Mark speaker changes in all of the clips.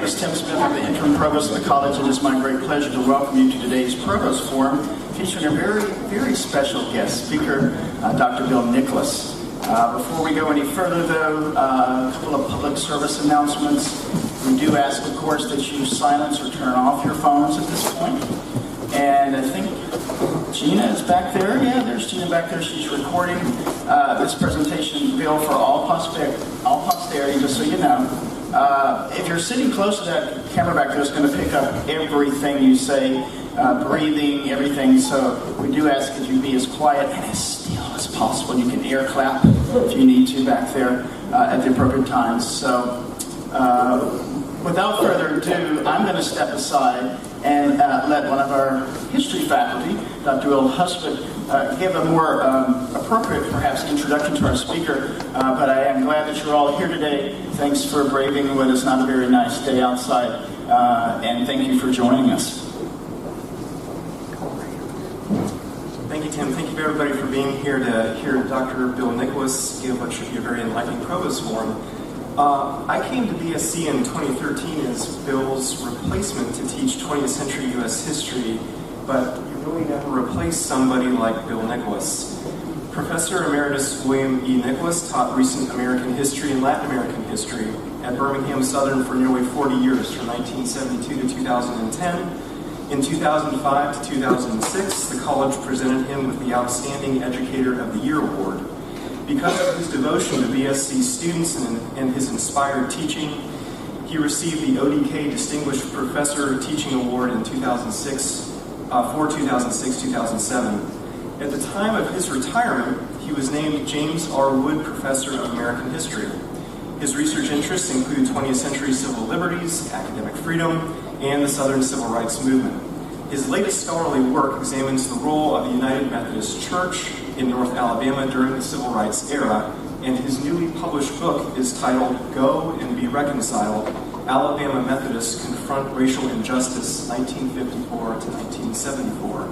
Speaker 1: Provost Tim Smith. I'm the interim provost of the college. It is my great pleasure to welcome you to today's Provost Forum, featuring a very, very special guest speaker, Dr. Bill Nicholas. Before we go any further, though, a couple of public service announcements. We do ask, of course, that you silence or turn off your phones at this point. And I think Gina is back there. Yeah, there's Gina back there. She's recording this presentation, Bill, for all posterity, just so you know. If you're sitting close to that camera back there, it's going to pick up everything you say, breathing, everything. So we do ask that you be as quiet and as still as possible. You can air clap if you need to back there at the appropriate times. So without further ado, I'm going to step aside and let one of our history faculty, Dr. Will Husband, give a more appropriate, perhaps, introduction to our speaker. But I am glad that you're all here today. Thanks for braving what is not a very nice day outside, and thank you for joining us.
Speaker 2: Thank you, Tim. Thank you, everybody, for being here to hear Dr. Bill Nicholas give what should be a very enlightening Provost Forum. I came to BSc in 2013 as Bill's replacement to teach 20th century U.S. history, but you really never replace somebody like Bill Nicholas. Professor Emeritus William E. Nicholas taught recent American history and Latin American history at Birmingham Southern for nearly 40 years, from 1972 to 2010. In 2005 to 2006, the college presented him with the Outstanding Educator of the Year Award. Because of his devotion to BSc students and his inspired teaching, he received the ODK Distinguished Professor Teaching Award in 2006 for 2006-2007. At the time of his retirement, he was named James R. Wood Professor of American History. His research interests include 20th century civil liberties, academic freedom, and the Southern Civil Rights Movement. His latest scholarly work examines the role of the United Methodist Church in North Alabama during the Civil Rights era, and his newly published book is titled Go and Be Reconciled, Alabama Methodists Confront Racial Injustice, 1954 to 1974.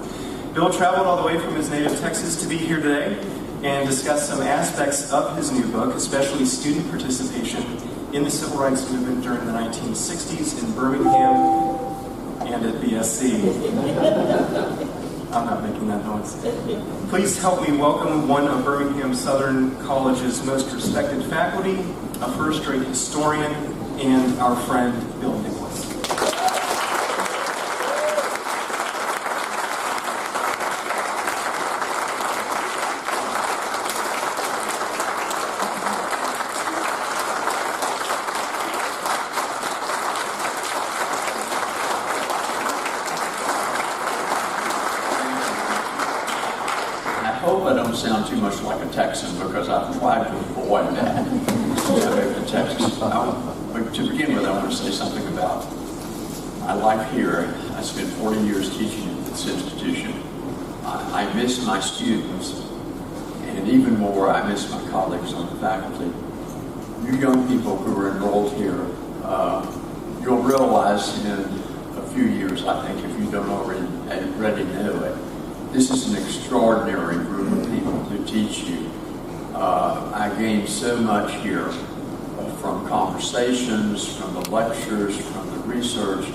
Speaker 2: Bill traveled all the way from his native Texas to be here today and discuss some aspects of his new book, especially student participation in the Civil Rights Movement during the 1960s in Birmingham and at BSc. I'm not making that noise. Please help me welcome one of Birmingham Southern College's most respected faculty, a first-rate historian, and our friend, Bill Nicholas.
Speaker 3: Sound too much like a Texan, because I've tried to avoid that. But to begin with, I want to say something about my life here. I spent 40 years teaching at this institution. I miss my students, and even more, I miss my colleagues on the faculty. You young people who are enrolled here, you'll realize in a few years, I think, if you don't already know it, this is an extraordinary group of people to teach you. I gained so much here from conversations, from the lectures, from the research.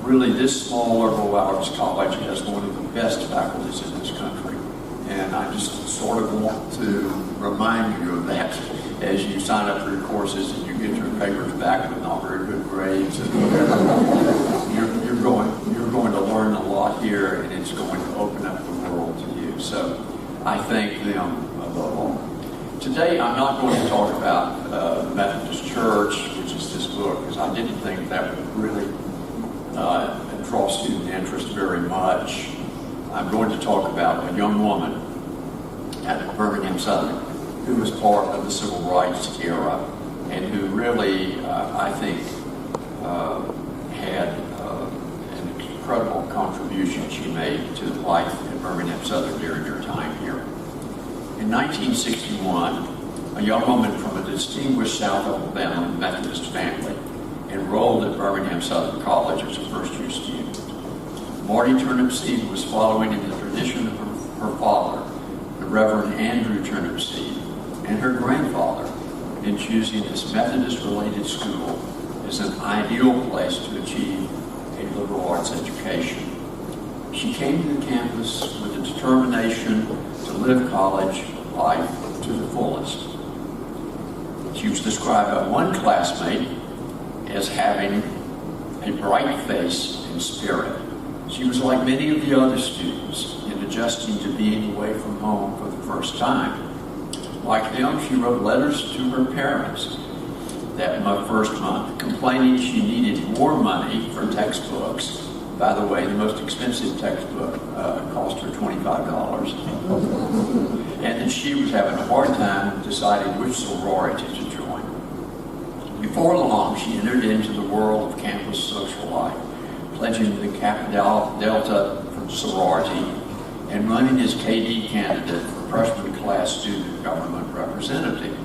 Speaker 3: Really, this small liberal arts college has one of the best faculties in this country. And I just sort of want to remind you of that as you sign up for your courses and you get your papers back with not very good grades and whatever. You're going to learn a lot here, and it's going to open up the world to you. So I thank them above all. Today I'm not going to talk about the Methodist Church, which is this book, because I didn't think that would really draw student interest very much. I'm going to talk about a young woman at Birmingham Southern who was part of the Civil Rights era and who really, I think, had an incredible contribution she made to life at Birmingham Southern during her time here. In 1961, a young woman from a distinguished South Alabama Methodist family enrolled at Birmingham Southern College as a first-year student. Marti Turnipseed was following in the tradition of her father, the Reverend Andrew Turnipseed, and her grandfather in choosing this Methodist-related school as an ideal place to achieve a liberal arts education. She came to the campus with a determination to live college life to the fullest. She was described by one classmate as having a bright face and spirit. She was like many of the other students in adjusting to being away from home for the first time. Like them, she wrote letters to her parents that first month, complaining she needed more money for textbooks. By the way, the most expensive textbook cost her $25. And that she was having a hard time deciding which sorority to join. Before long, she entered into the world of campus social life, pledging the Kappa Delta sorority and running as KD candidate for freshman class student government representative.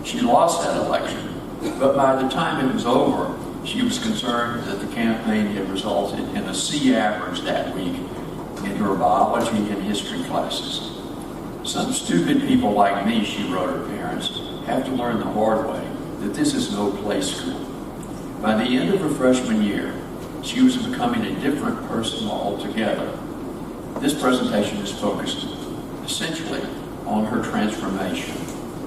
Speaker 3: She lost that election, but by the time it was over, she was concerned that the campaign had resulted in a C average that week in her biology and history classes. Some stupid people like me, she wrote her parents, have to learn the hard way that this is no play school. By the end of her freshman year, she was becoming a different person altogether. This presentation is focused essentially on her transformation,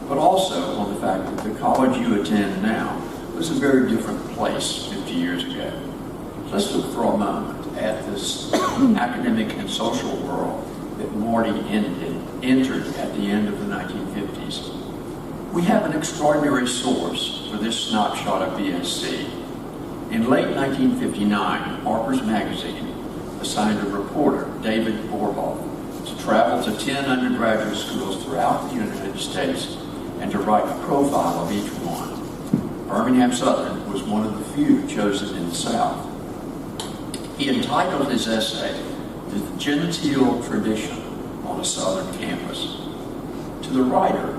Speaker 3: but also on the fact that the college you attend now was a very different place 50 years ago. Let's look for a moment at this academic and social world that Marti entered at the end of the 1950s. We have an extraordinary source for this snapshot of BSC. In late 1959, Harper's Magazine assigned a reporter, David Borhoff, to travel to 10 undergraduate schools throughout the United States and to write a profile of each one. Birmingham Southern was one of the few chosen in the South. He entitled his essay, "The Genteel Tradition on a Southern Campus." To the writer,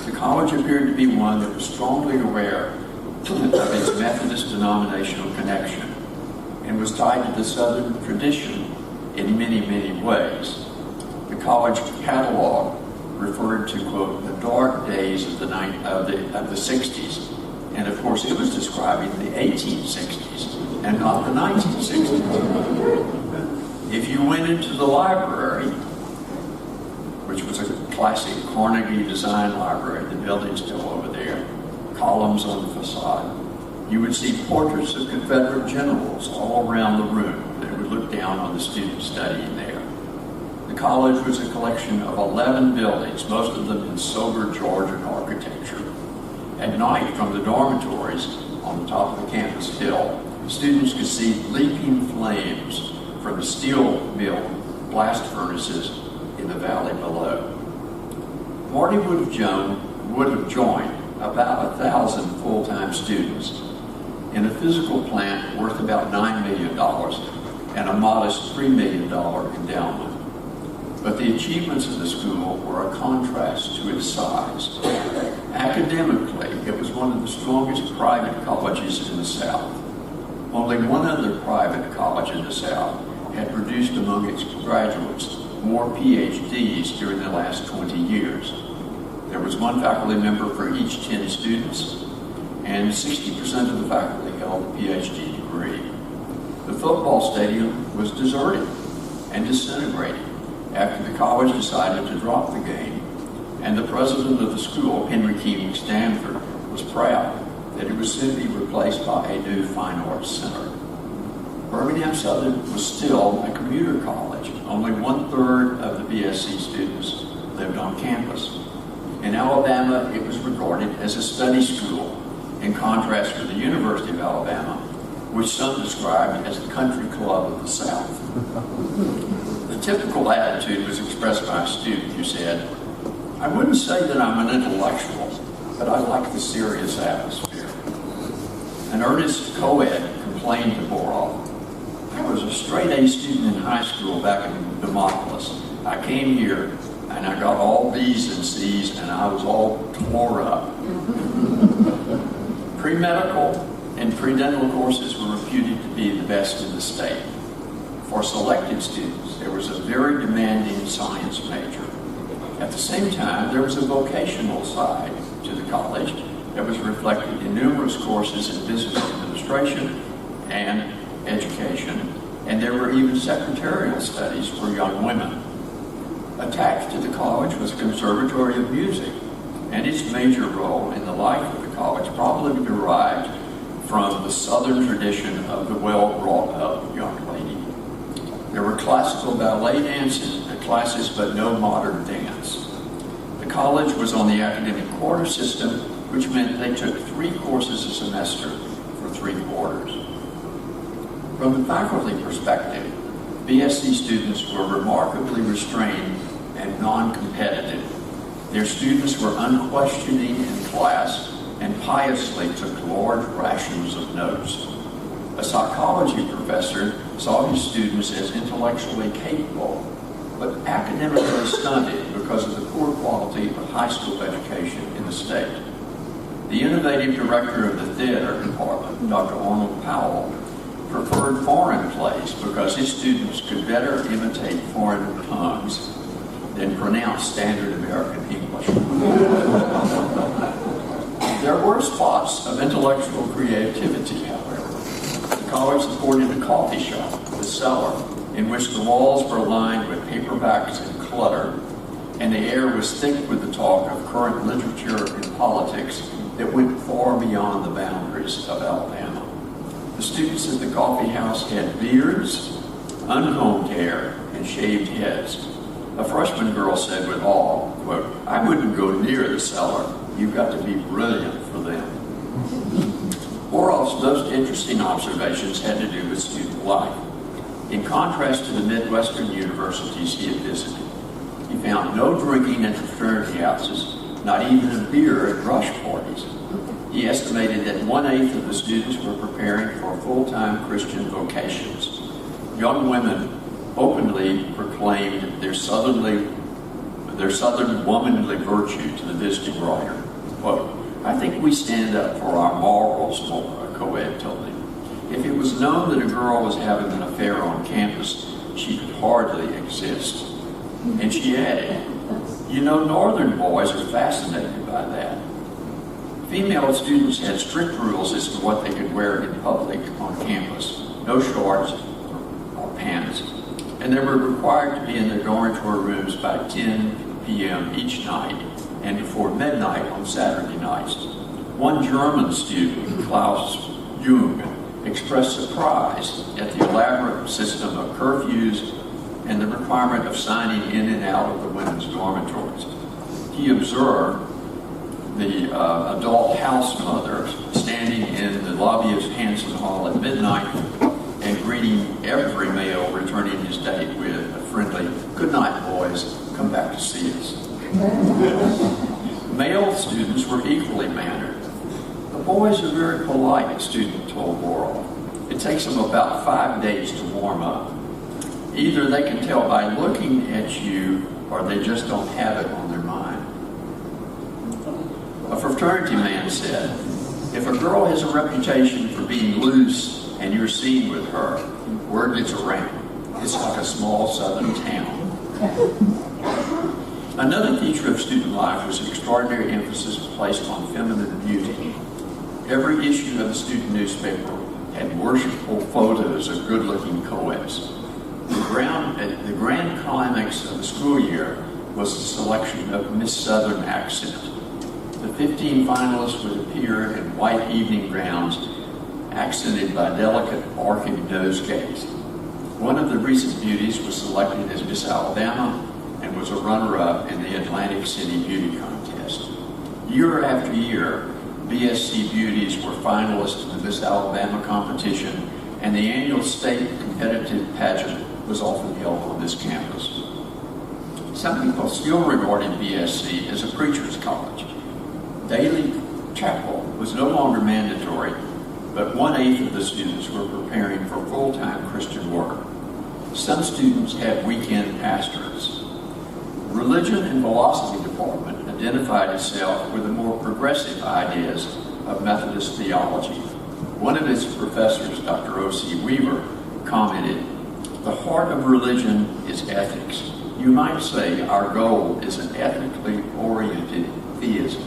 Speaker 3: the college appeared to be one that was strongly aware of its Methodist denominational connection and was tied to the Southern tradition in many, many ways. The college catalog referred to, quote, the dark days of the 60s. And of course, it was describing the 1860s and not the 1960s. If you went into the library, which was a classic Carnegie design library, the building's still over there, columns on the facade, you would see portraits of Confederate generals all around the room that would look down on the students studying there. The college was a collection of 11 buildings, most of them in sober Georgian architecture. At night, from the dormitories on the top of the campus hill, students could see leaping flames from the steel mill blast furnaces in the valley below. Marti would have joined about 1,000 full-time students in a physical plant worth about $9 million and a modest $3 million endowment. But the achievements of the school were a contrast to its size. Academically, it was one of the strongest private colleges in the South. Only one other private college in the South had produced among its graduates more PhDs during the last 20 years. There was one faculty member for each 10 students, and 60% of the faculty held a PhD degree. The football stadium was deserted and disintegrating after the college decided to drop the game, and the president of the school, Henry Keating Stanford, was proud that it would soon be replaced by a new fine arts center. Birmingham Southern was still a commuter college. Only 1/3 of the BSc students lived on campus. In Alabama, it was regarded as a study school, in contrast to the University of Alabama, which some described as the country club of the South. The typical attitude was expressed by a student who said, "I wouldn't say that I'm an intellectual, but I like the serious atmosphere." An earnest co-ed complained to Borhoff, "I was a straight-A student in high school back in Demopolis. I came here and I got all B's and C's and I was all tore up." Pre-medical and pre-dental courses were reputed to be the best in the state. For selected students, there was a very demanding science major. At the same time, there was a vocational side to the college, that was reflected in numerous courses in business administration and education, and there were even secretarial studies for young women. Attached to the college was a conservatory of music, and its major role in the life of the college probably derived from the Southern tradition of the well-brought-up young lady. There were classical ballet classes, but no modern dance. The college was on the academic quarter system, which meant they took 3 courses a semester for 3 quarters. From the faculty perspective, BSc students were remarkably restrained and non-competitive. Their students were unquestioning in class and piously took large rations of notes. A psychology professor saw his students as intellectually capable, but academically stunted because of the poor quality of high school education in the state. The innovative director of the theater department, Dr. Arnold Powell, preferred foreign plays because his students could better imitate foreign tongues than pronounce standard American English. There were spots of intellectual creativity, however. The college supported a coffee shop, the Cellar, in which the walls were lined with paperbacks and clutter, and the air was thick with the talk of current literature and politics that went far beyond the boundaries of Alabama. The students at the coffee house had beards, uncombed hair, and shaved heads. A freshman girl said with awe, quote, "I wouldn't go near the Cellar. You've got to be brilliant for them." Orloff's most interesting observations had to do with student life. In contrast to the Midwestern universities he had visited, he found no drinking at the fraternity houses, not even a beer at rush parties. He estimated that 1/8 of the students were preparing for full-time Christian vocations. Young women openly proclaimed their southern womanly virtue to the visiting writer. Quote, "I think we stand up for our morals more," a co-ed told him. If it was known that a girl was having an affair on campus, she could hardly exist. And she added, "You know, northern boys are fascinated by that." Female students had strict rules as to what they could wear in public on campus. No shorts or pants. And they were required to be in their dormitory rooms by 10 p.m. each night and before midnight on Saturday nights. One German student, Klaus Jung, expressed surprise at the elaborate system of curfews and the requirement of signing in and out of the women's dormitories. He observed the adult house mother standing in the lobby of Hanson Hall at midnight and greeting every male returning his date with a friendly, "Good night, boys, come back to see us." Male students were equally mannered. "The boys are very polite," a student told Worrell. "It takes them about 5 days to warm up. Either they can tell by looking at you or they just don't have it on their mind." A fraternity man said, "If a girl has a reputation for being loose and you're seen with her, word gets around. It's like a small southern town." Another feature of student life was an extraordinary emphasis placed on feminine beauty. Every issue of the student newspaper had worshipful photos of good-looking co-eds. The grand climax of the school year was the selection of Miss Southern Accent. The 15 finalists would appear in white evening gowns accented by delicate arcing nosegays. One of the recent beauties was selected as Miss Alabama and was a runner-up in the Atlantic City Beauty Contest. Year after year, BSc beauties were finalists in the Miss Alabama competition, and the annual state competitive pageant was often held on this campus. Some people still regarded BSc as a preacher's college. Daily chapel was no longer mandatory, but 1/8 of the students were preparing for full-time Christian work. Some students had weekend pastors. Religion and philosophy department identified itself with the more progressive ideas of Methodist theology. One of its professors, Dr. O.C. Weaver, commented, "The heart of religion is ethics. You might say our goal is an ethically oriented theism."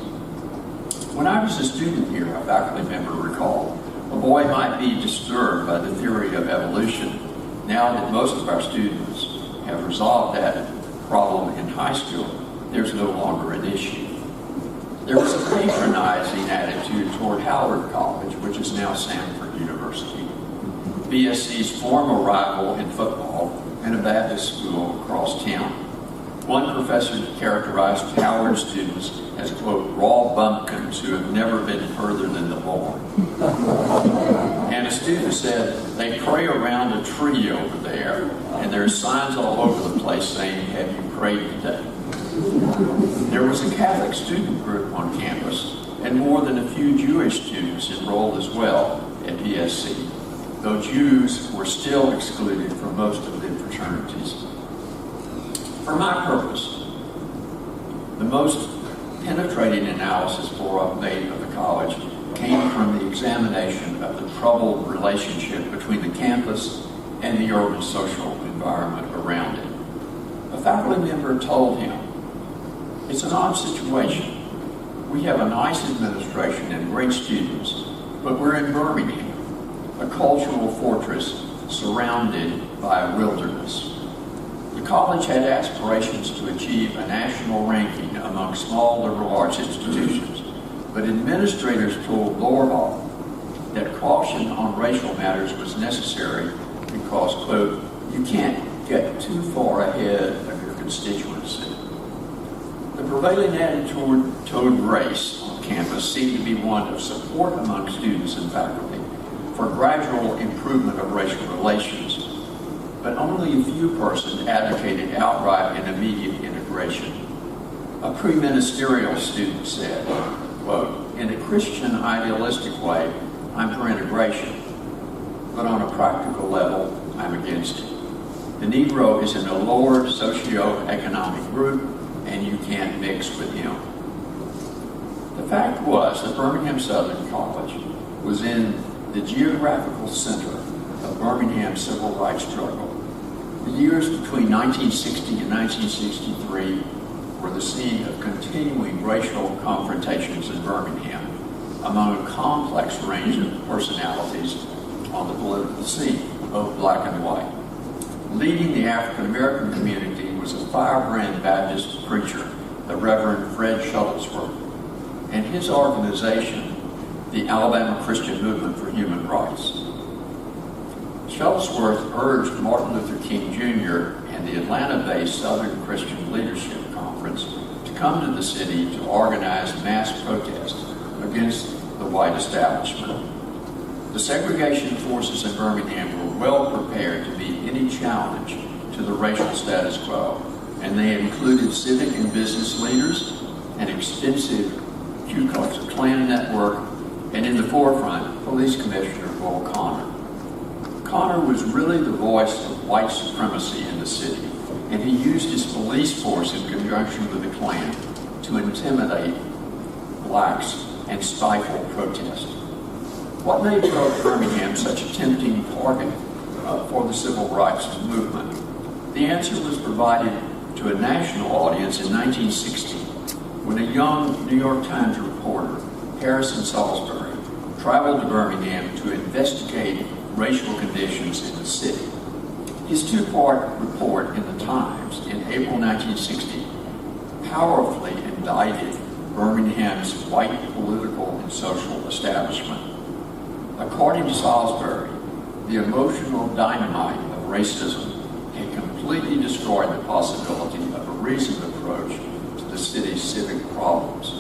Speaker 3: When When I was a student here, a faculty member recalled, a boy might be disturbed by the theory of evolution. Now that most of our students have resolved that problem in high school, there's no longer an issue. There was a patronizing attitude toward Howard College, which is now Samford University, BSC's former rival in football, and a Baptist school across town. One professor characterized Howard students as, quote, raw bumpkins who have never been further than the barn. And a student said, they pray around a tree over there, and there's signs all over the place saying, have you prayed today? There was a Catholic student group on campus, and more than a few Jewish students enrolled as well at BSC, though Jews were still excluded from most of the fraternities. For my purpose, the most penetrating analysis I've made of the college came from the examination of the troubled relationship between the campus and the urban social environment around it. A faculty member told him, it's an odd situation. We have a nice administration and great students, but we're in Birmingham, a cultural fortress surrounded by a wilderness. The college had aspirations to achieve a national ranking among small liberal arts institutions, but administrators told Lorhall that caution on racial matters was necessary because, quote, you can't get too far ahead of your constituency. The prevailing attitude toward race on campus seemed to be one of support among students and faculty for gradual improvement of racial relations, but only a few persons advocated outright and immediate integration. A pre-ministerial student said, quote, in a Christian idealistic way, I'm for integration, but on a practical level, I'm against it. The Negro is in a lower socioeconomic group, and you can't mix with him. The fact was that Birmingham Southern College was in the geographical center of Birmingham's civil rights struggle. The years between 1960 and 1963 were the scene of continuing racial confrontations in Birmingham among a complex range of personalities on the political scene, both black and white. Leading the African American community was a firebrand Baptist preacher, the Reverend Fred Shuttlesworth, and his organization, the Alabama Christian Movement for Human Rights. Shuttlesworth urged Martin Luther King Jr. and the Atlanta-based Southern Christian Leadership Conference to come to the city to organize mass protest against the white establishment. The segregation forces in Birmingham were well prepared to meet any challenge to the racial status quo, and they included civic and business leaders, an extensive Ku Klux Klan network, and in the forefront, Police Commissioner Bull Connor. Connor was really the voice of white supremacy in the city, and he used his police force in conjunction with the Klan to intimidate blacks and stifle protest. What made Birmingham such a tempting target for the civil rights movement? The answer was provided to a national audience in 1960 when a young New York Times reporter, Harrison Salisbury, traveled to Birmingham to investigate racial conditions in the city. His two-part report in the Times in April 1960 powerfully indicted Birmingham's white political and social establishment. According to Salisbury, the emotional dynamite of racism had completely destroyed the possibility of a reasoned approach to the city's civic problems.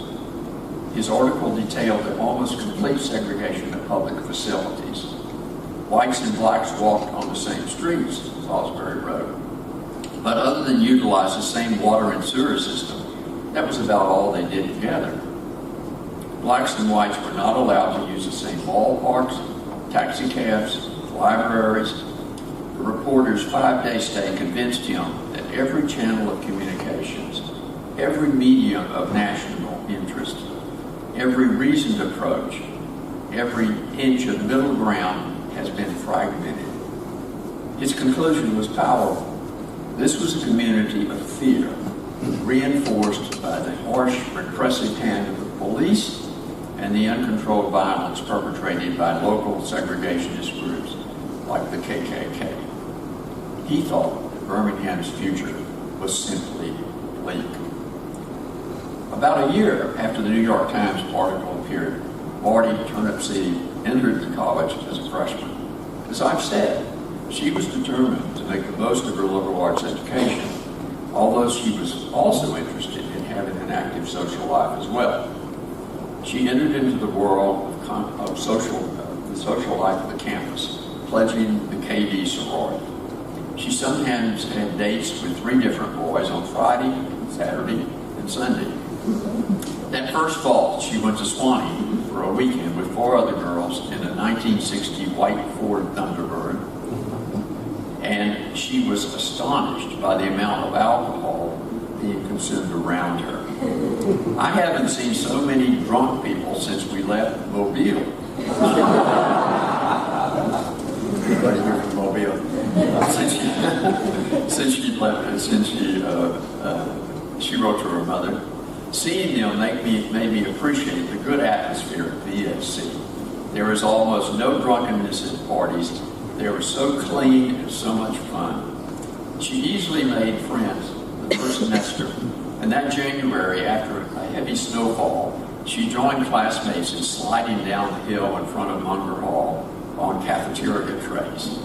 Speaker 3: His article detailed the almost complete segregation of public facilities. Whites and blacks walked on the same streets, Salisbury wrote, but other than utilize the same water and sewer system, that was about all they did together. Blacks and whites were not allowed to use the same ballparks, taxi cabs, libraries. The reporter's 5-day stay convinced him that every channel of communications, every medium of national interest, every reasoned approach, every inch of middle ground has been fragmented. His conclusion was powerful. This was a community of fear, reinforced by the harsh, repressive hand of the police and the uncontrolled violence perpetrated by local segregationist groups like the KKK. He thought that Birmingham's future was simply bleak. About a year after the New York Times article appeared, Marti Turnipseed entered the college as a freshman. As I've said, she was determined to make the most of her liberal arts education, although she was also interested in having an active social life as well. She entered into the world of the social life of the campus, pledging the KD sorority. She sometimes had dates with 3 different boys on Friday, Saturday, and Sunday. That first fall, she went to Swanee for a weekend with 4 other girls in a 1960 white Ford Thunderbird, and she was astonished by the amount of alcohol being consumed around her. I haven't seen so many drunk people since we left Mobile. Everybody here from Mobile? Since she left, she wrote to her mother, "Seeing them made me appreciate the good atmosphere at the ESC. There was almost no drunkenness at parties. They were so clean and so much fun." She easily made friends the first semester, and that January, after a heavy snowfall, she joined classmates in sliding down the hill in front of Munger Hall on cafeteria trays.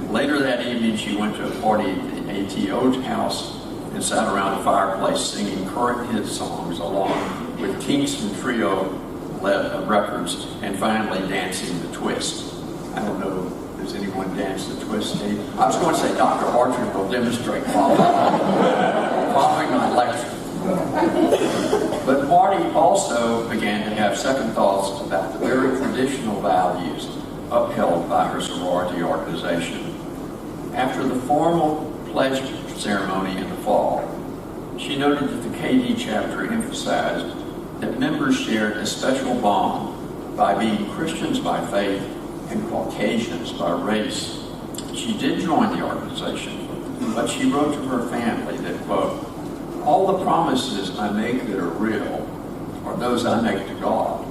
Speaker 3: Later that evening, she went to a party at the ATO house and sat around a fireplace singing current hit songs along with Kingston Trio records, and finally dancing the twist. I don't know, does anyone dance the twist, Steve? I was going to say Dr. Archer will demonstrate following my lecture. But Marti also began to have second thoughts about the very traditional values upheld by her sorority organization. After the formal pledge ceremony in the fall, she noted that the KD chapter emphasized that members shared a special bond by being Christians by faith and Caucasians by race. She did join the organization, but she wrote to her family that, quote, "All the promises I make that are real are those I make to God.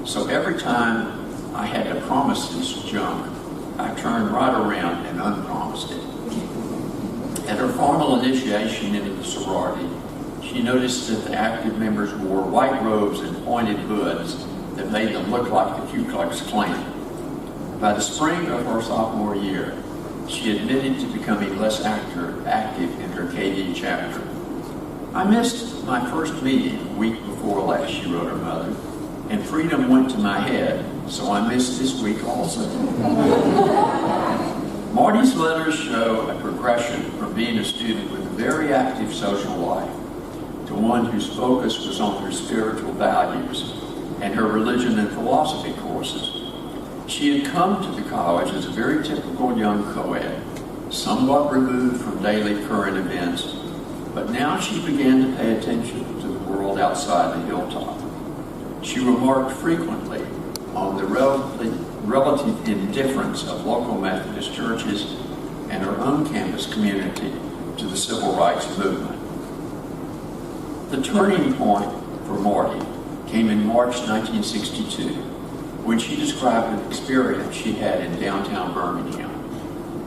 Speaker 3: So every time I had to promise this junk, I turned right around and unpromised it." At her formal initiation into the sorority, she noticed that the active members wore white robes and pointed hoods that made them look like the Ku Klux Klan. By the spring of her sophomore year, she admitted to becoming less active in her KD chapter. "I missed my first meeting a week before last," she wrote her mother, "and freedom went to my head, so I missed this week also." Marti's letters show a progression from being a student with a very active social life to one whose focus was on her spiritual values and her religion and philosophy courses. She had come to the college as a very typical young co-ed, somewhat removed from daily current events, but now she began to pay attention to the world outside the hilltop. She remarked frequently on the relative indifference of local Methodist churches and her own campus community to the civil rights movement. The turning point for Marti came in March 1962, when she described an experience she had in downtown Birmingham.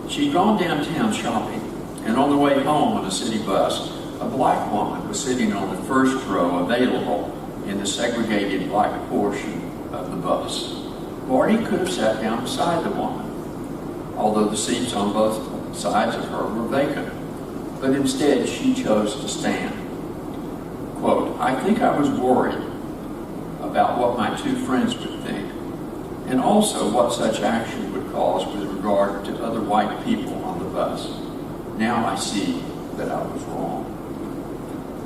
Speaker 3: She'd gone downtown shopping, and on the way home on a city bus, a black woman was sitting on the first row available in the segregated black portion of the bus. Marti could have sat down beside the woman, although the seats on both sides of her were vacant, but instead she chose to stand. Quote, "I think I was worried about what my 2 friends would think, and also what such action would cause with regard to other white people on the bus. Now I see that I was wrong."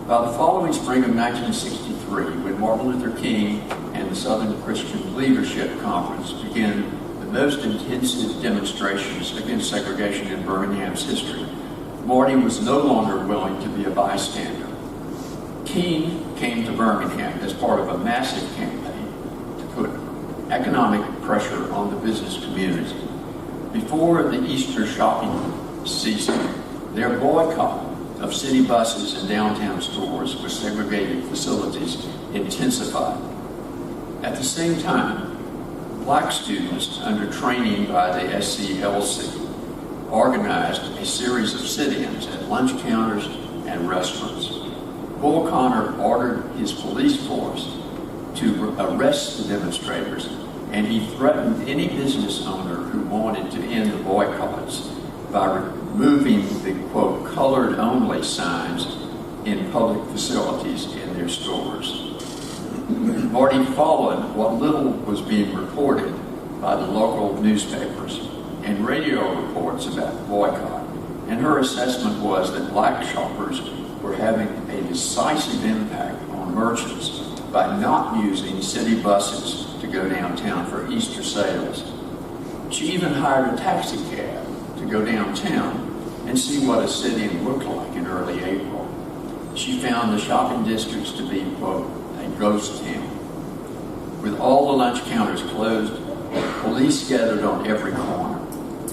Speaker 3: By the following spring of 1963, when Martin Luther King and the Southern Christian Leadership Conference began the most intensive demonstrations against segregation in Birmingham's history, Marti was no longer willing to be a bystander. King came to Birmingham as part of a massive campaign to put economic pressure on the business community. Before the Easter shopping season, their boycott of city buses and downtown stores with segregated facilities intensified. At the same time, black students under training by the SCLC organized a series of sit-ins at lunch counters and restaurants. Bull Connor ordered his police force to arrest the demonstrators, and he threatened any business owner who wanted to end the boycotts by removing the, quote, colored-only signs in public facilities in their stores. Marti followed what little was being reported by the local newspapers and radio reports about the boycott, and her assessment was that black shoppers were having a decisive impact on merchants by not using city buses to go downtown for Easter sales. She even hired a taxi cab to go downtown and see what a sit-in looked like in early April. She found the shopping districts to be, quote, a ghost town. With all the lunch counters closed, police gathered on every corner.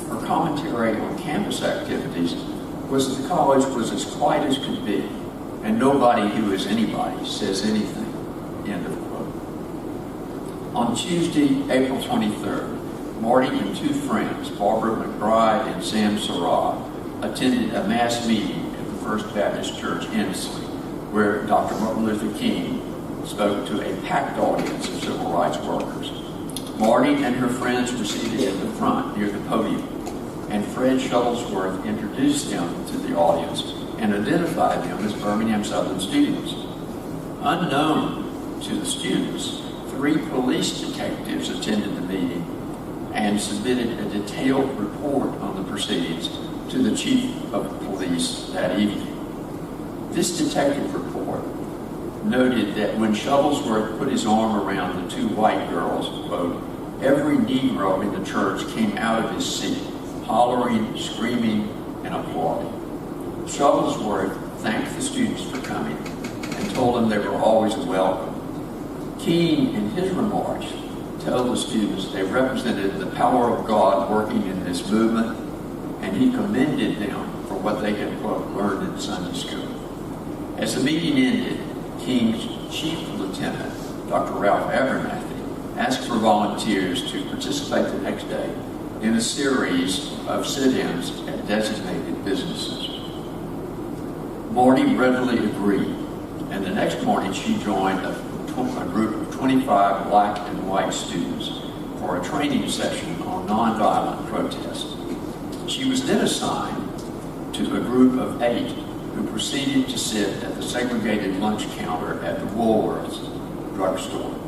Speaker 3: Her commentary on campus activities was that the college was as quiet as could be, and nobody who is anybody says anything, end of quote. On Tuesday, April 23rd, Marti and two friends, Barbara McBride and Sam Sarah, attended a mass meeting at the First Baptist Church in Ensley, where Dr. Martin Luther King spoke to a packed audience of civil rights workers. Marti and her friends were seated at the front near the podium, and Fred Shuttlesworth introduced them to the audience and identified them as Birmingham Southern students. Unknown to the students, 3 police detectives attended the meeting and submitted a detailed report on the proceedings to the chief of police that evening. This detective report noted that when Shuttlesworth put his arm around the 2 white girls, quote, every Negro in the church came out of his seat, hollering, screaming, and applauding. Shuttlesworth thanked the students for coming and told them they were always welcome. King, in his remarks, told the students they represented the power of God working in this movement, and he commended them for what they had, quote, learned in Sunday school. As the meeting ended, King's chief lieutenant, Dr. Ralph Abernathy, asked for volunteers to participate the next day in a series of sit-ins at designated businesses. Marti readily agreed, and the next morning she joined a group of 25 black and white students for a training session on nonviolent protest. She was then assigned to a group of 8 who proceeded to sit at the segregated lunch counter at the Woolworths drugstore.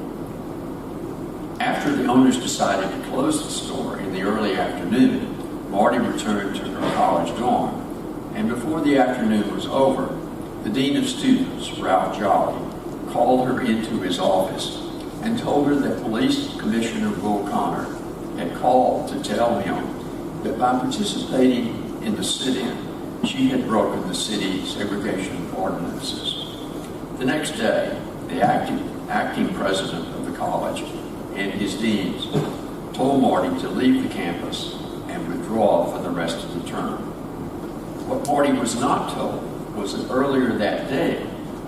Speaker 3: After the owners decided to close the store in the early afternoon, Marti returned to her college dorm, and before the afternoon was over, the Dean of Students, Ralph Jolly, called her into his office and told her that Police Commissioner Bull Connor had called to tell him that by participating in the sit-in, she had broken the city segregation ordinances. The next day, the acting president of the college and his deans told Marti to leave the campus and withdraw for the rest of the term. What Marti was not told was that earlier that day,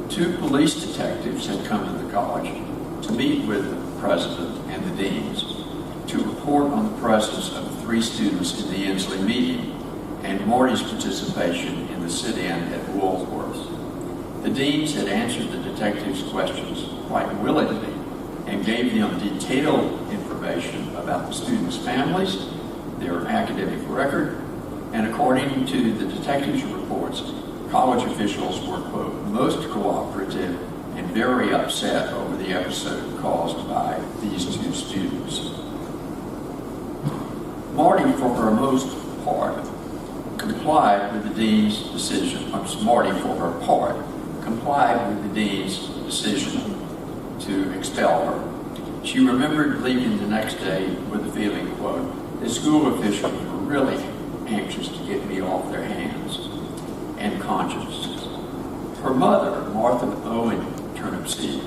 Speaker 3: 2 police detectives had come to the college to meet with the president and the deans to report on the presence of 3 students in the Ensley meeting and Marti's participation in the sit-in at Woolworths. The deans had answered the detectives' questions quite willingly and gave them detailed information about the students' families, their academic record, and according to the detectives' reports, college officials were, quote, most cooperative and very upset over the episode caused by these 2 students. Marti, for her most part, complied with the dean's decision. Marti, for her part, complied with the dean's decision to expel her. She remembered leaving the next day with the feeling, quote, the school officials were really anxious to get me off their hands and consciences. Her mother, Martha Turnipseed,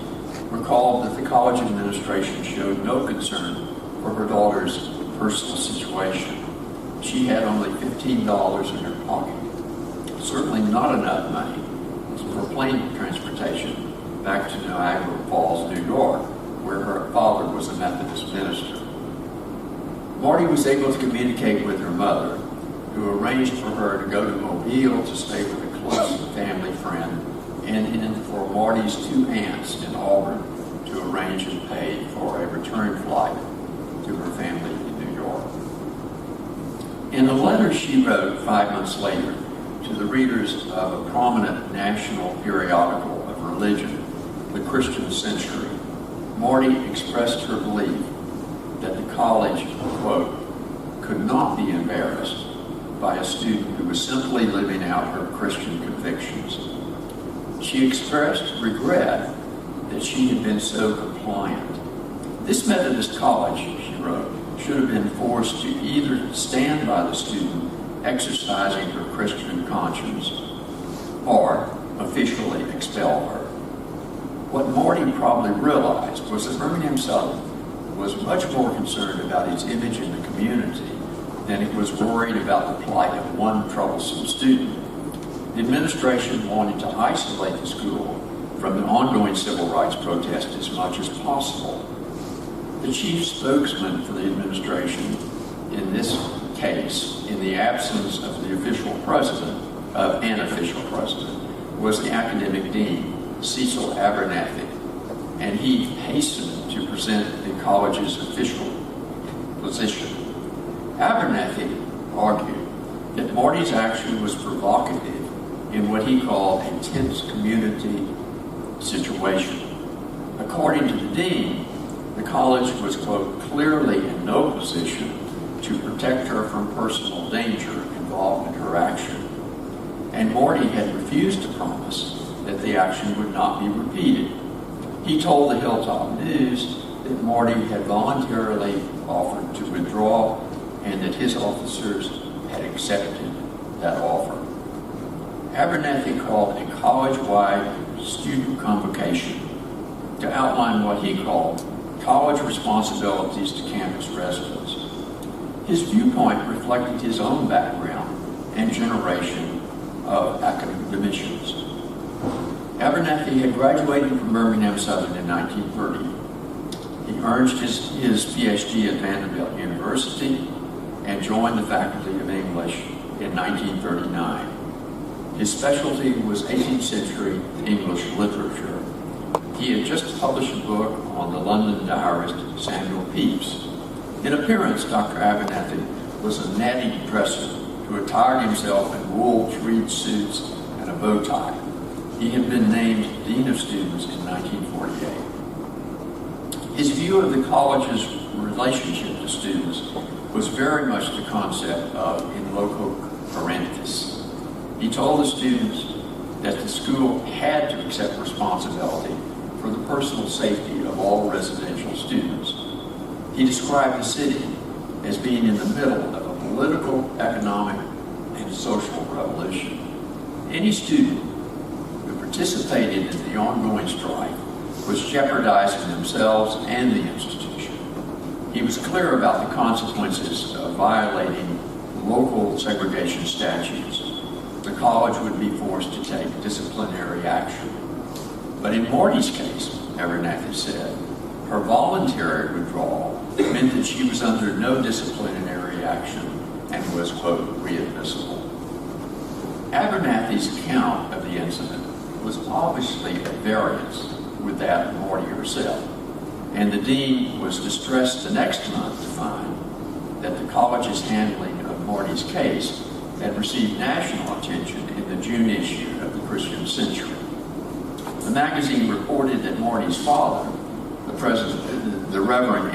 Speaker 3: recalled that the college administration showed no concern for her daughter's personal situation. She had only $15 in her pocket, certainly not enough money for plane transportation back to Niagara Falls, New York, where her father Marti was able to communicate with her mother, who arranged for her to go to Mobile to stay with a close family friend, and for Marti's 2 aunts in Auburn to arrange and pay for a return flight to her family in New York. In a letter she wrote 5 months later to the readers of a prominent national periodical of religion, The Christian Century, Marti expressed her belief that the college, quote, could not be embarrassed by a student who was simply living out her Christian convictions. She expressed regret that she had been so compliant. This Methodist college, she wrote, should have been forced to either stand by the student exercising her Christian conscience or officially expel her. What Marti probably realized was that Birmingham Southern was much more concerned about its image in the community than it was worried about the plight of one troublesome student. The administration wanted to isolate the school from the ongoing civil rights protest as much as possible. The chief spokesman for the administration in this case, in the absence of the official president, of an official president, was the academic dean, Cecil Abernathy, and he hastened to present the college's official position. Abernathy argued that Marti's action was provocative in what he called a tense community situation. According to the dean, the college was, quote, clearly in no position to protect her from personal danger involved in her action. And Marti had refused to promise that the action would not be repeated. He told the Hilltop News that Marti had voluntarily offered to withdraw and that his officers had accepted that offer. Abernathy called a college-wide student convocation to outline what he called college responsibilities to campus residents. His viewpoint reflected his own background and generation of academicians. Abernathy had graduated from Birmingham Southern in 1930. He earned his PhD at Vanderbilt University and joined the Faculty of English in 1939. His specialty was 18th century English literature. He had just published a book on the London diarist Samuel Pepys. In appearance, Dr. Abernathy was a natty dresser who attired himself in wool tweed suits and a bow tie. He had been named Dean of Students in 1948. His view of the college's relationship to students was very much the concept of in loco parentis. He told the students that the school had to accept responsibility for the personal safety of all residential students. He described the city as being in the middle of a political, economic, and social revolution. Any student who participated in the ongoing strike was jeopardizing themselves and the institution. He was clear about the consequences of violating local segregation statutes. The college would be forced to take disciplinary action. But in Marti's case, Abernathy said, her voluntary withdrawal meant that she was under no disciplinary action and was, quote, readmissible. Abernathy's account of the incident was obviously at variance with that of Marti herself, and the dean was distressed the next month to find that the college's handling of Marti's case had received national attention in the June issue of the Christian Century. The magazine reported that Marti's father, the Reverend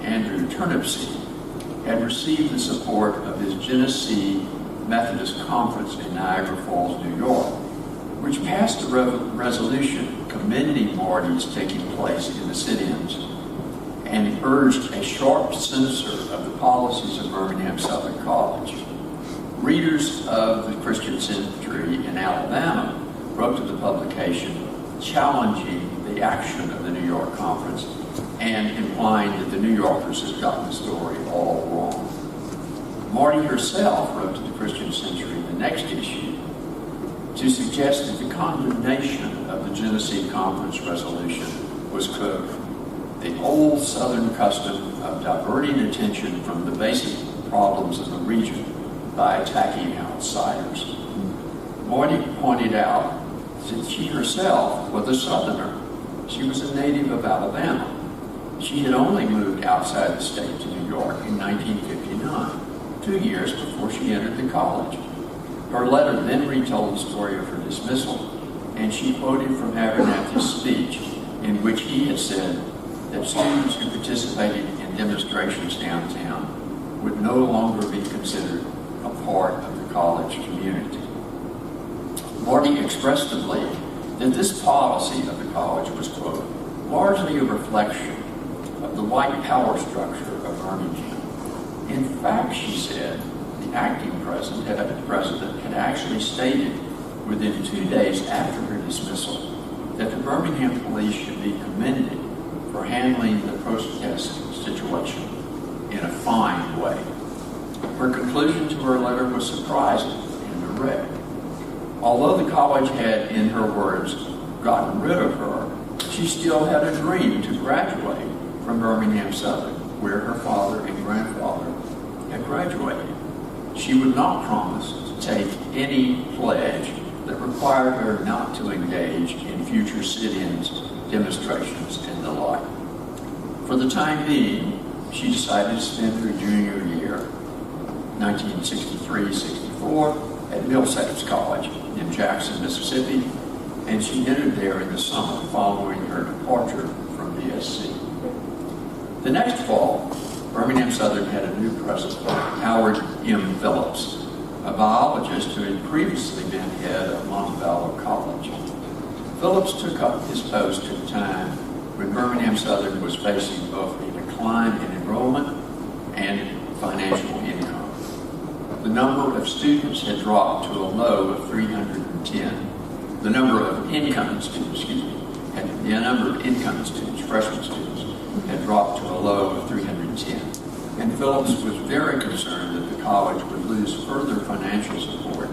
Speaker 3: Andrew Turnipseed, had received the support of his Genesee Methodist Conference in Niagara Falls, New York, which passed a resolution commending Marti's taking place in the sit-ins and urged a sharp censure of the policies of Birmingham Southern College. Readers of the Christian Century in Alabama wrote to the publication challenging the action of the New York Conference and implying that the New Yorkers had gotten the story all wrong. Marti herself wrote to the Christian Century in the next issue to suggest that the condemnation of the Genesee Conference resolution was, quote, the old Southern custom of diverting attention from the basic problems of the region by attacking outsiders. Marti pointed out that she herself was a Southerner. She was a native of Alabama. She had only moved outside the state to New York in 1959, 2 years before she entered the college. Her letter then retold the story of her dismissal, and she quoted from Abernathy's speech in which he had said that students who participated in demonstrations downtown would no longer be considered a part of the college community. Marti expressed the belief that this policy of the college was, quote, largely a reflection of the white power structure of Birmingham. In fact, she said, the acting president had actually stated within 2 days after her dismissal that the Birmingham police should be commended for handling the protest situation in a fine way. Her conclusion to her letter was surprising and direct. Although the college had, in her words, gotten rid of her, she still had a dream to graduate from Birmingham Southern, where her father and grandfather had graduated. She would not promise to take any pledge that required her not to engage in future sit-ins, demonstrations, and the like. For the time being, she decided to spend her junior year, 1963-64, at Middlesex College in Jackson, Mississippi, and she entered there in the summer following her departure from BSC. The next fall, Birmingham Southern had a new president, Howard M. Phillips, a biologist who had previously been head of Montevallo College. Phillips took up his post at a time when Birmingham Southern was facing both a decline in enrollment and financial income. The number of students had dropped to a low of 310. The number of incoming students, freshman students, had dropped to a low of 310. And Phillips was very concerned that the college would lose further financial support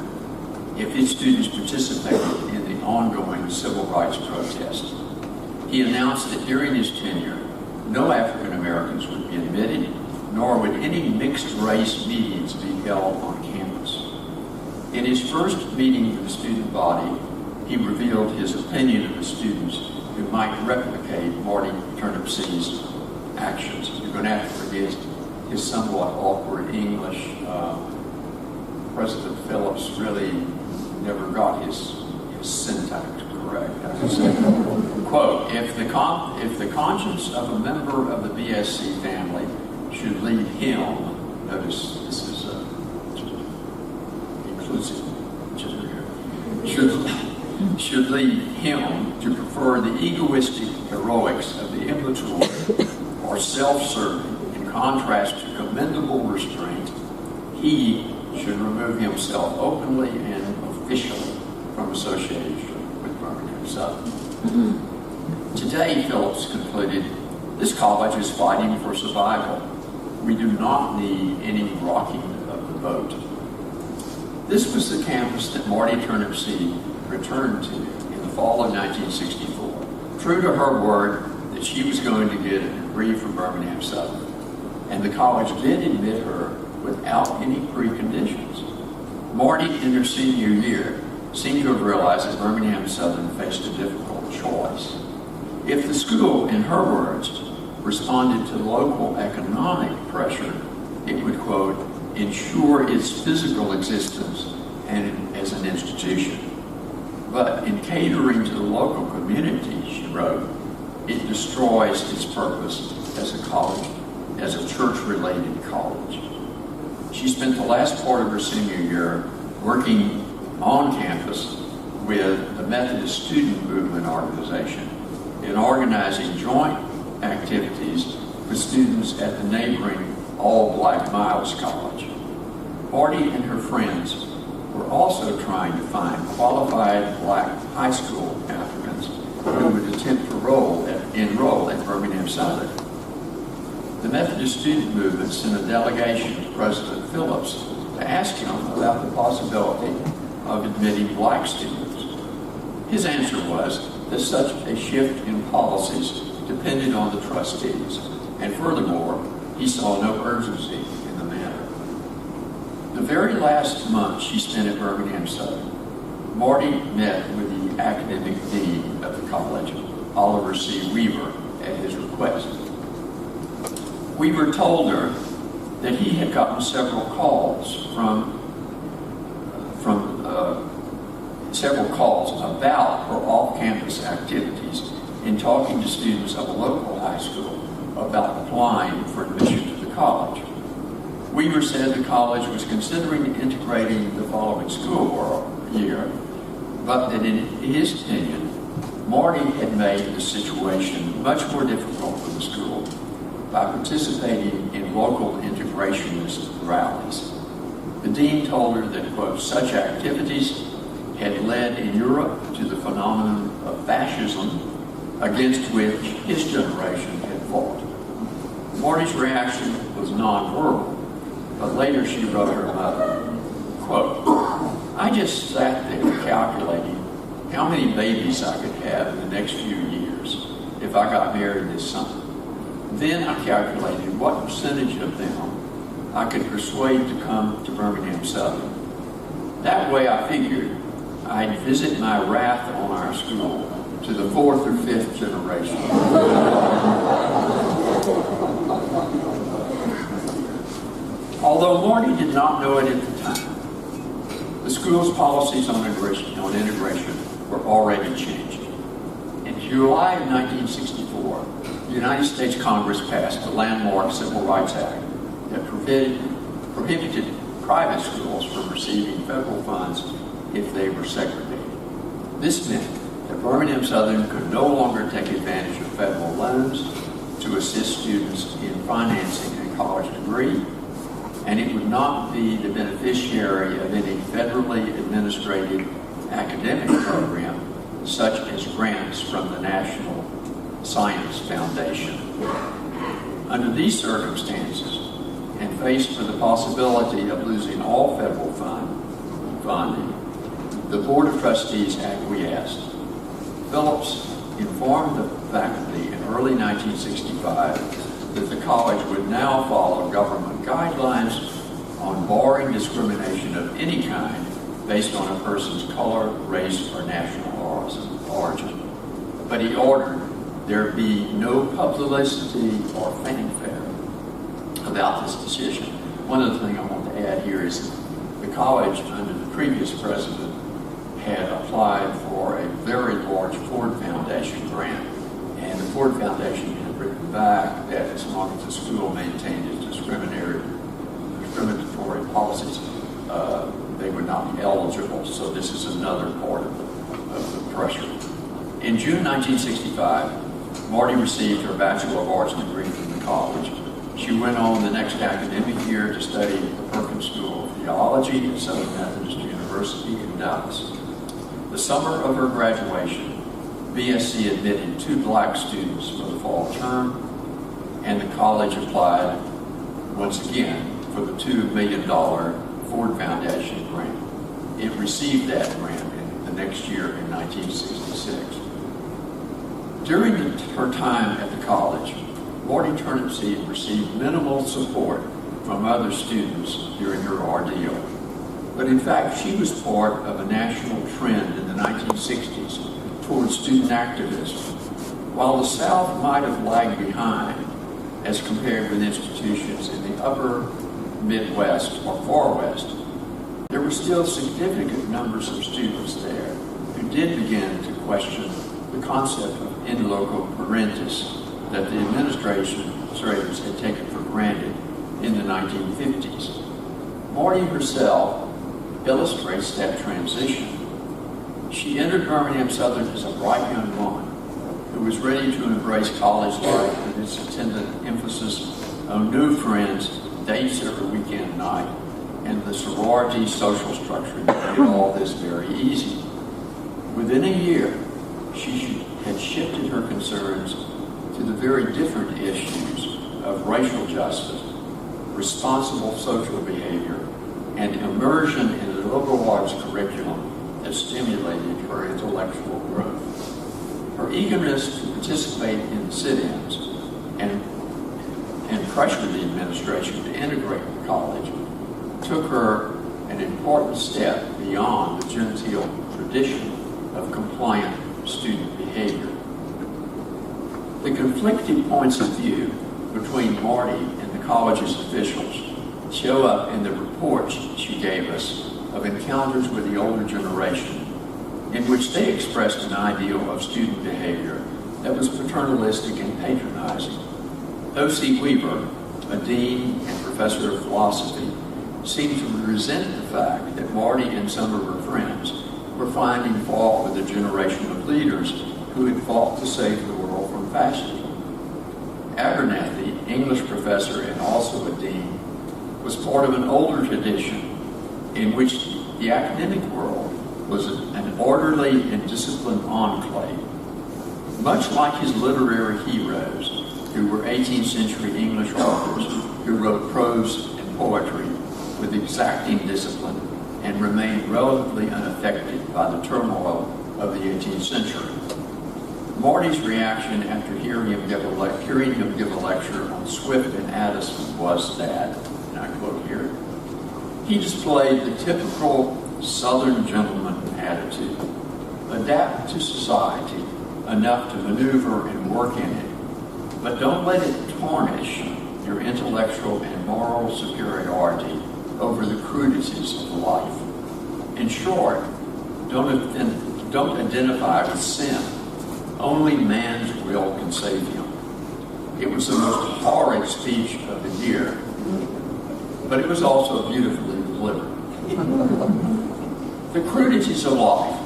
Speaker 3: if its students participated in the ongoing civil rights protests. He announced that during his tenure, no African Americans would be admitted, nor would any mixed-race meetings be held on campus. In his first meeting with the student body, he revealed his opinion of the students who might replicate Marti Turnipseed's actions. You're going to have to forgive his somewhat awkward English. President Phillips really never got his syntax correct. Quote, if the conscience of a member of the BSC family should lead him, notice this is inclusive gender here, should lead him to prefer the egoistic heroics of the immature or self-serving in contrast to commendable restraint, he should remove himself openly and officially from association with Birmingham Southern. Today, Phillips concluded, this college is fighting for survival. We do not need any rocking of the boat. This was the campus that Marti Turnipseed returned to in the fall of 1964, true to her word that she was going to get a degree from Birmingham Southern. And the college did admit her without any preconditions. Marti, in her senior year, seemed to have realized that Birmingham Southern faced a difficult choice. If the school, in her words, responded to local economic pressure, it would, quote, ensure its physical existence and as an institution. But in catering to the local community, she wrote, it destroys its purpose as a college, as a church-related college. She spent the last part of her senior year working on campus with the Methodist Student Movement Organization in organizing joint activities with students at the neighboring all-black Miles College. Marti and her friends were also trying to find qualified black high school applicants who would attempt to enroll at Birmingham Southern. The Methodist Student Movement sent a delegation to President Phillips to ask him about the possibility of admitting black students. His answer was that such a shift in policies depended on the trustees, and furthermore, he saw no urgency in the matter. The very last month she spent at Birmingham Southern, Marti met with the academic dean of the college, Oliver C. Weaver, at his request. Weaver told her that he had gotten several calls about her off-campus activities in talking to students of a local high school about applying for admission to the college. Weaver said the college was considering integrating the following school year, but that in his opinion, Marti had made the situation much more difficult for the school by participating in local integrationist rallies. The dean told her that, quote, such activities had led in Europe to the phenomenon of fascism against which his generation had fought. Marti's reaction was nonverbal, but later she wrote her mother, quote, I just sat there calculating how many babies I could have in the next few years if I got married this summer. Then I calculated what percentage of them I could persuade to come to Birmingham Southern. That way I figured I'd visit my wrath on our school to the 4th or 5th generation. Although Marti did not know it at the time, the school's policies on integration were already changing. In July of 1964, the United States Congress passed the landmark Civil Rights Act that prohibited private schools from receiving federal funds if they were segregated. This meant that Birmingham Southern could no longer take advantage of federal loans to assist students in financing a college degree, and it would not be the beneficiary of any federally administrated academic program, such as grants from the National Science Foundation. Under these circumstances, and faced with the possibility of losing all federal funding, the Board of Trustees acquiesced. Phillips informed the faculty in early 1965 that the college would now follow government guidelines on barring discrimination of any kind based on a person's color, race, or national origin. But he ordered there be no publicity or fanfare about this decision. One other thing I want to add here is the college, under the previous president, had applied for a very large Ford Foundation grant, and the Ford Foundation had written back that as long as the school maintained its discriminatory policies, they would not be eligible. So this is another part of the pressure. In June 1965, Marti received her Bachelor of Arts degree from the college. She went on the next academic year to study at the Perkins School of Theology at Southern Methodist University in Dallas. The summer of her graduation, BSC admitted 2 black students for the fall term, and the college applied once again for the $2 million Ford Foundation grant. It received that grant in the next year in 1966. During her time at the college, Marti Turnipseed received minimal support from other students during her ordeal. But in fact, she was part of a national trend in the 1960s towards student activism. While the South might have lagged behind as compared with institutions in the upper Midwest or Far West, there were still significant numbers of students there who did begin to question the concept of in loco parentis that the administrators had taken for granted in the 1950s. Marti herself illustrates that transition. She entered Birmingham Southern as a bright young woman who was ready to embrace college life with its attendant emphasis on new friends, dates every weekend night, and the sorority social structure that made all this very easy. Within a year, she had shifted her concerns to the very different issues of racial justice, responsible social behavior, and immersion in a liberal arts curriculum that stimulated her intellectual growth. Her eagerness to participate in the sit-ins and pressure the administration to integrate the college took her an important step beyond the genteel tradition of compliant student behavior. The conflicting points of view between Marti and the college's officials show up in the reports she gave us of encounters with the older generation, in which they expressed an ideal of student behavior that was paternalistic and patronizing. O.C. Weaver, a dean and professor of philosophy, seemed to resent the fact that Marti and some of her friends were finding fault with a generation of leaders who had fought to save the world from fascism. Abernathy, English professor and also a dean, was part of an older tradition in which the academic world was an orderly and disciplined enclave. Much like his literary heroes, who were 18th century English authors who wrote prose and poetry with exacting discipline and remained relatively unaffected by the turmoil of the 18th century. Marti's reaction after hearing him give a lecture on Swift and Addison was that, and I quote here, he displayed the typical Southern gentleman attitude, adapt to society enough to maneuver and work in it, but don't let it tarnish your intellectual and moral superiority over the crudities of life. In short, don't identify with sin. Only man's will can save him. It was the most horrid speech of the year, but it was also beautifully delivered. The crudities of life,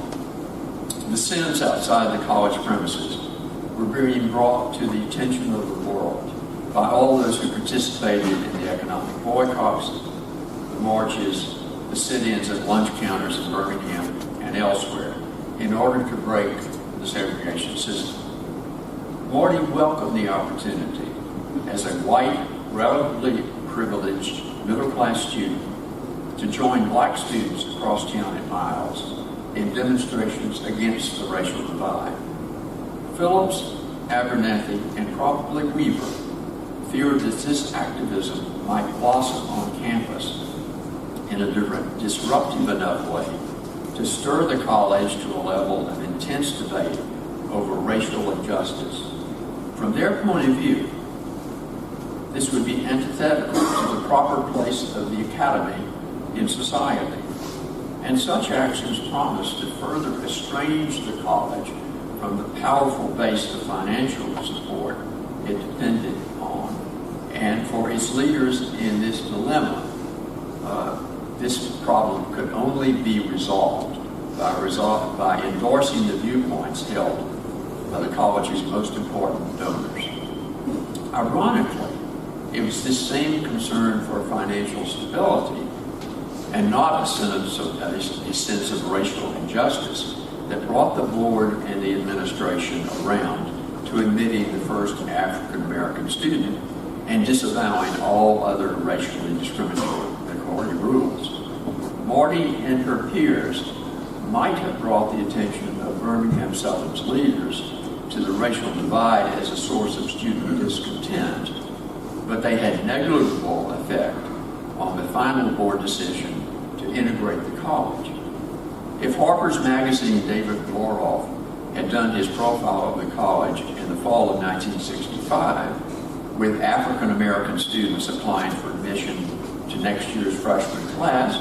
Speaker 3: the sins outside the college premises, were being brought to the attention of the world by all those who participated in the economic boycotts, the marches, the sit-ins at lunch counters in Birmingham and elsewhere, in order to break the segregation system. Marti welcomed the opportunity as a white, relatively privileged, middle-class student to join black students across town at miles in demonstrations against the racial divide. Phillips, Abernathy, and probably Weaver feared that this activism might blossom on campus in a disruptive enough way to stir the college to a level of intense debate over racial injustice. From their point of view, this would be antithetical to the proper place of the academy in society, and such actions promise to further estrange the college from the powerful base of financial support it depended on. And for its leaders in this dilemma, this problem could only be resolved by endorsing the viewpoints held by the college's most important donors. Ironically, it was this same concern for financial stability and not a sense of racial injustice that brought the board and the administration around to admitting the first African American student and disavowing all other racially discriminatory rules. Marti and her peers might have brought the attention of Birmingham Southern's leaders to the racial divide as a source of student discontent, but they had negligible effect on the final board decision to integrate the college. If Harper's Magazine David Loroff had done his profile of the college in the fall of 1965, with African American students applying for admission to next year's freshman class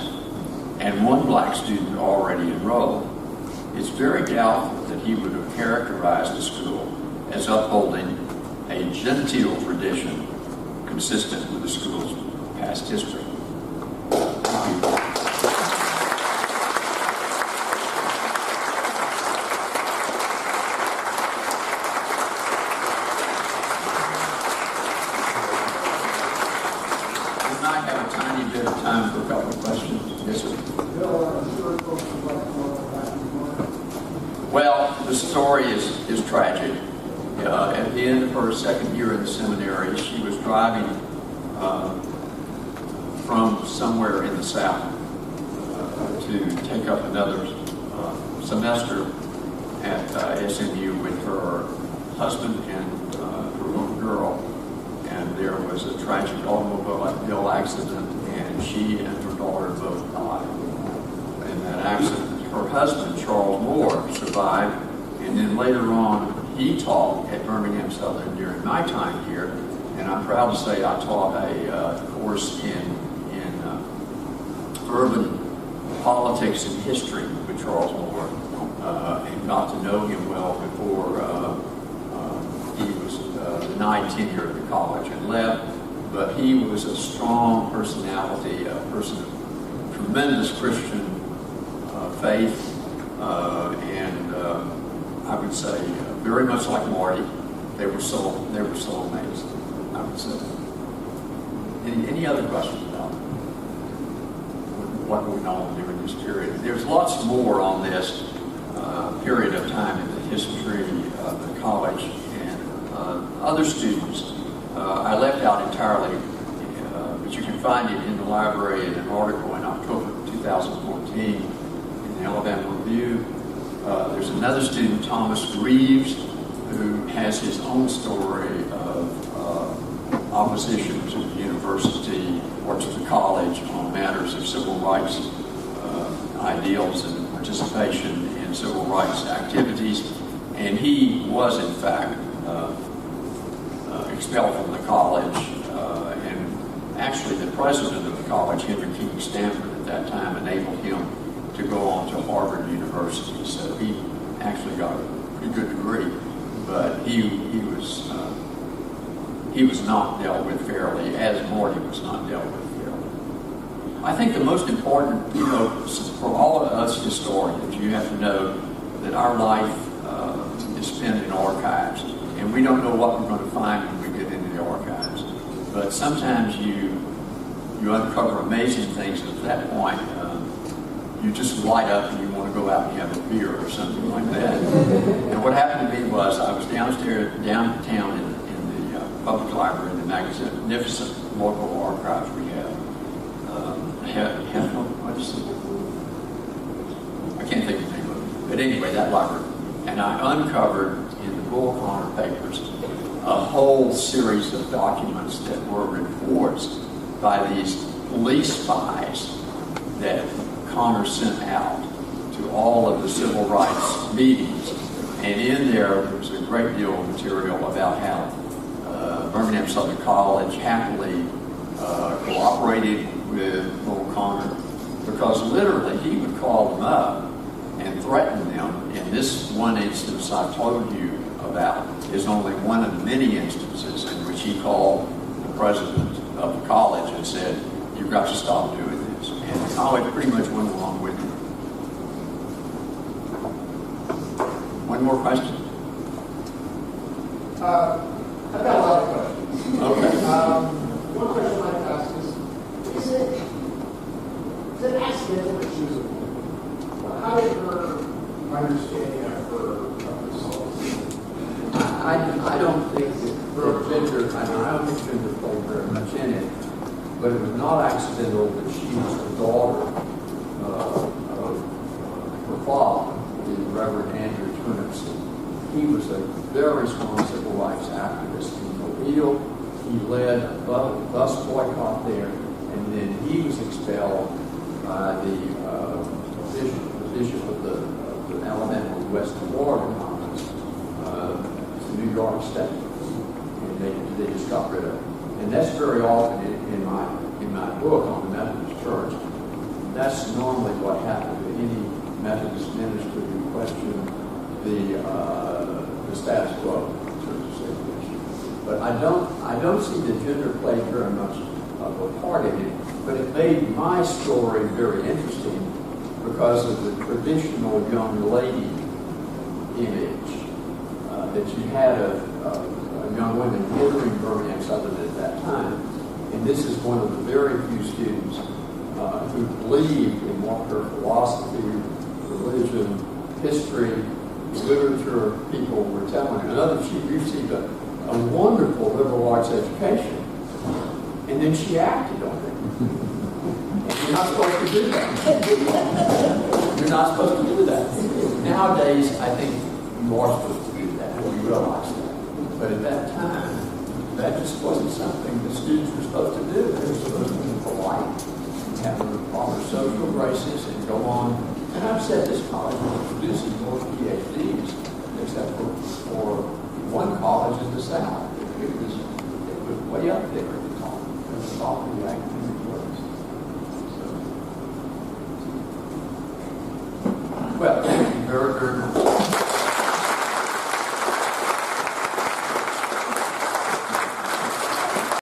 Speaker 3: and one black student already enrolled, it's very doubtful that he would have characterized the school as upholding a genteel tradition consistent with the school's past history. Thank you. Well, the story is tragic. At the end of her second year in the seminary, she was driving from somewhere in the South to take up another semester, at SMU with her husband and her little girl, and there was a tragic automobile accident, and she and her daughter both died. In that accident, her husband, Charles Moore, survived, and then later on, he taught at Birmingham Southern during my time here, and I'm proud to say I taught a course in urban politics and history with Charles Moore, and got to know him well before he was denied tenure at the college and left. But he was a strong personality, a person of tremendous Christian faith, and I would say very much like Marty. They were so amazing, I would say. Any other questions about what we all do in this period? There's lots more on this period of time in the history of the college and other students. I left out entirely, but you can find it in the library in an article in October 2014 in the Alabama Review. There's another student, Thomas Reeves, who has his own story of opposition to the university or to the college on matters of civil rights ideals and participation in civil rights activities. And he was, in fact, expelled from the college. And actually, the president of the college, Henry King Stanford, at that time, enabled him to go on to Harvard University. So he actually got a pretty good degree. But he was not dealt with fairly, as Marty was not dealt with fairly. I think the most important, for all of us historians, you have to know that our life is spent in archives, and we don't know what we're going to find when we get into the archives. But sometimes you uncover amazing things, and at that point, you just light up and you want to go out and have a beer or something like that. And what happened to me was I was downtown in the public library, in the magnificent local archives we have. What is it? I can't think of the name of it. But anyway, that library. And I uncovered in the Bull Connor papers a whole series of documents that were reports by these police spies that Connor sent out to all of the civil rights meetings. And in there was a great deal of material about how Birmingham Southern College happily cooperated with Bull Connor, because literally he would call them up and threaten them. In this one instance I told you about is only one of many instances in which he called the president of the college and said, "You've got to stop doing this." And the college pretty much went along with him. One more question?
Speaker 4: I've got a lot of questions.
Speaker 3: Okay.
Speaker 4: One question I'd like to ask is it accidental that she was a woman? How did her understanding of her results?
Speaker 5: I don't think that her gender, I don't think gender played very much in it, but it was not accidental that she was the daughter of her father, the Reverend Marti Turnipseed. He was a very strong civil rights activist in Mobile. He led a bus boycott there, and then he was expelled by the bishop of the Alabama West Florida Conference to New York State, and they just got rid of it. And that's very often in my book on the Methodist Church. That's normally what happened to any Methodist minister who questioned the status quo in terms of segregation. But I don't see that gender played very much of a part in it. But it made my story very interesting because of the traditional young lady image that you had of young women entering Birmingham Southern at that time. And this is one of the very few students who believed in what her philosophy, religion, history, literature people were telling her. She received a wonderful liberal arts education, and then she acted on it. And you're not supposed to do that. You're not supposed to do that. Nowadays, I think You are supposed to do that. We realize that. But at that time, that just wasn't something the students were supposed to do. They were supposed to be polite, have the proper social graces, and go on. And I've said this college was producing more PhDs, except for one college in the South. It was way up there at the top. It was off the academic